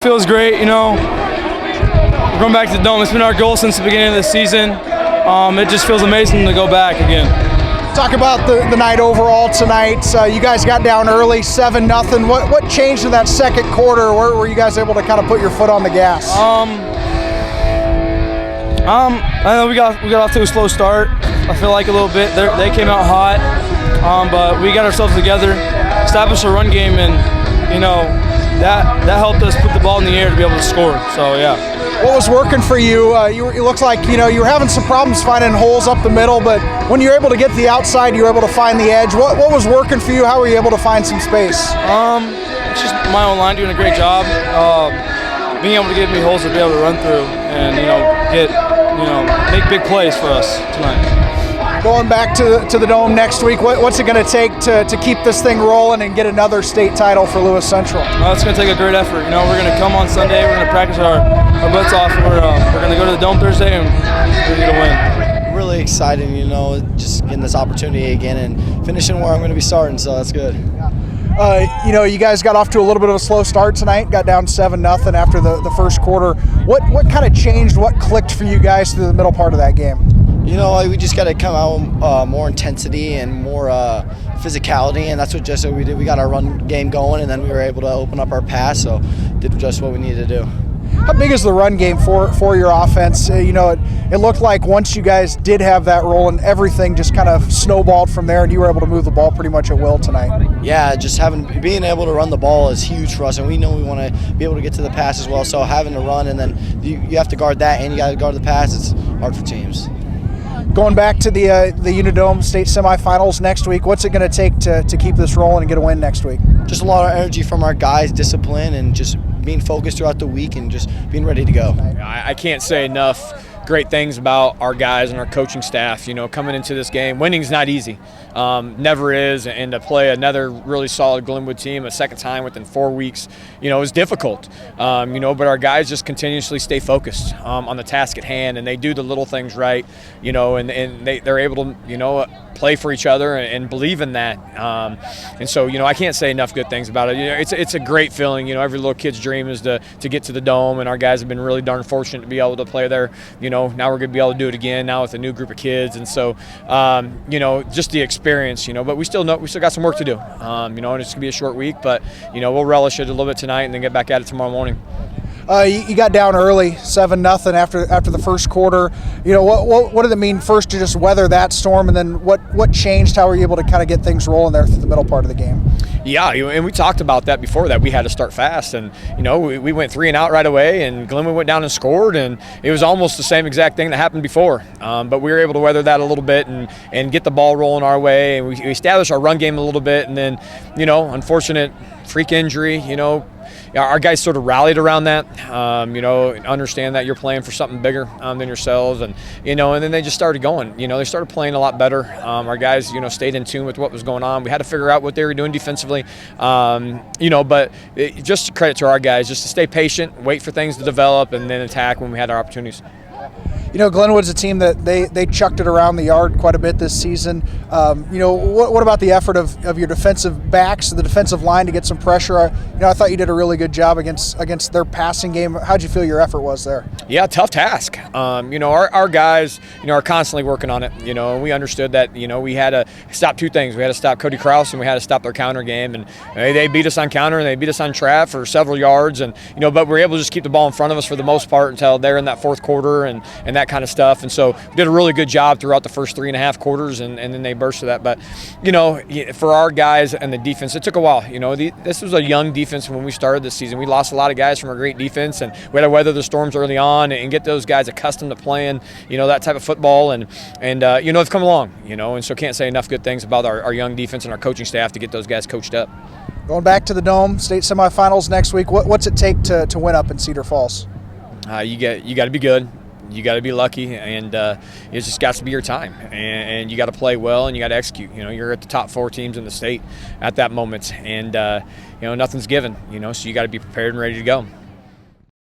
Feels great, we're going back to the Dome. It's been our goal since the beginning of the season. It just feels amazing to go back again. Talk about the night overall tonight. You guys got down early, 7-0. What changed in that second quarter? Where were you guys able to kind of put your foot on the gas? I know we got off to a slow start. I feel like a little bit. They came out hot, but we got ourselves together, established a run game, and that helped us put the ball in the air to be able to score. So yeah. What was working for you? It looks like you were having some problems finding holes up the middle, but when you were able to get to the outside, you were able to find the edge. What was working for you? How were you able to find some space? It's just my own line doing a great job, being able to give me holes to be able to run through and make big plays for us tonight. Going back to the Dome next week, what's it going to take to keep this thing rolling and get another state title for Lewis Central? It's going to take a great effort. We're going to come on Sunday. We're going to practice our butts off. We're going to go to the Dome Thursday and we're going to win. Really exciting, just getting this opportunity again and finishing where I'm going to be starting. So that's good. You guys got off to a little bit of a slow start tonight. Got down 7-0 after the first quarter. What kind of changed? What clicked for you guys through the middle part of that game? We just got to come out more intensity and more physicality, and that's what we did. We got our run game going, and then we were able to open up our pass, so did just what we needed to do. How big is the run game for your offense? It looked like once you guys did have that roll and everything just kind of snowballed from there, and you were able to move the ball pretty much at will tonight. Yeah, just being able to run the ball is huge for us, and we know we want to be able to get to the pass as well. So having to run, and then you have to guard that, and you got to guard the pass. It's hard for teams. Going back to the Unidome State semifinals next week, what's it going to take to keep this rolling and get a win next week? Just a lot of energy from our guys, discipline, and just being focused throughout the week and just being ready to go. I can't say enough great things about our guys and our coaching staff. Coming into this game, winning's not easy, never is, and to play another really solid Glenwood team a second time within 4 weeks, is difficult. But our guys just continuously stay focused on the task at hand, and they do the little things right, and they're able to, play for each other and believe in that. And so, I can't say enough good things about it. It's a great feeling. Every little kid's dream is to get to the Dome, and our guys have been really darn fortunate to be able to play there. Now we're going to be able to do it again now with a new group of kids, and so just the experience. But we still got some work to do. And it's going to be a short week, but we'll relish it a little bit tonight and then get back at it tomorrow morning. You got down early, 7-0 after the first quarter. What did it mean first to just weather that storm, and then what changed? How were you able to kind of get things rolling there through the middle part of the game? Yeah, and we talked about that before, that we had to start fast, and we went 3 and out right away, and Glenwood went down and scored, and it was almost the same exact thing that happened before. But we were able to weather that a little bit and get the ball rolling our way, and we established our run game a little bit, and then unfortunate freak injury, our guys sort of rallied around that, understand that you're playing for something bigger than yourselves, and then they just started going. They started playing a lot better. Our guys, stayed in tune with what was going on. We had to figure out what they were doing defensively, but just credit to our guys, just to stay patient, wait for things to develop, and then attack when we had our opportunities. Glenwood's a team that they chucked it around the yard quite a bit this season. What about the effort of your defensive backs, the defensive line, to get some pressure? I thought you did a really good job against their passing game. How'd you feel your effort was there? Yeah, tough task. Our guys, are constantly working on it. And we understood that, we had to stop 2 things. We had to stop Cody Krause, and we had to stop their counter game. And they beat us on counter, and they beat us on trap for several yards. And but we were able to just keep the ball in front of us for the most part until they're in that fourth quarter and that kind of stuff. And so we did a really good job throughout the first 3.5 quarters, and then they burst to that. But for our guys and the defense, it took a while. This was a young defense when we started this season. We lost a lot of guys from a great defense, and we had to weather the storms early on and get those guys accustomed to playing that type of football, and they've come along, and so can't say enough good things about our young defense and our coaching staff to get those guys coached up. Going back to the Dome State semifinals next week, what's it take to win up in Cedar Falls? You got to be good. You got to be lucky, and it just got to be your time, and you got to play well, and you got to execute. You're at the top 4 teams in the state at that moment, and nothing's given. So you got to be prepared and ready to go.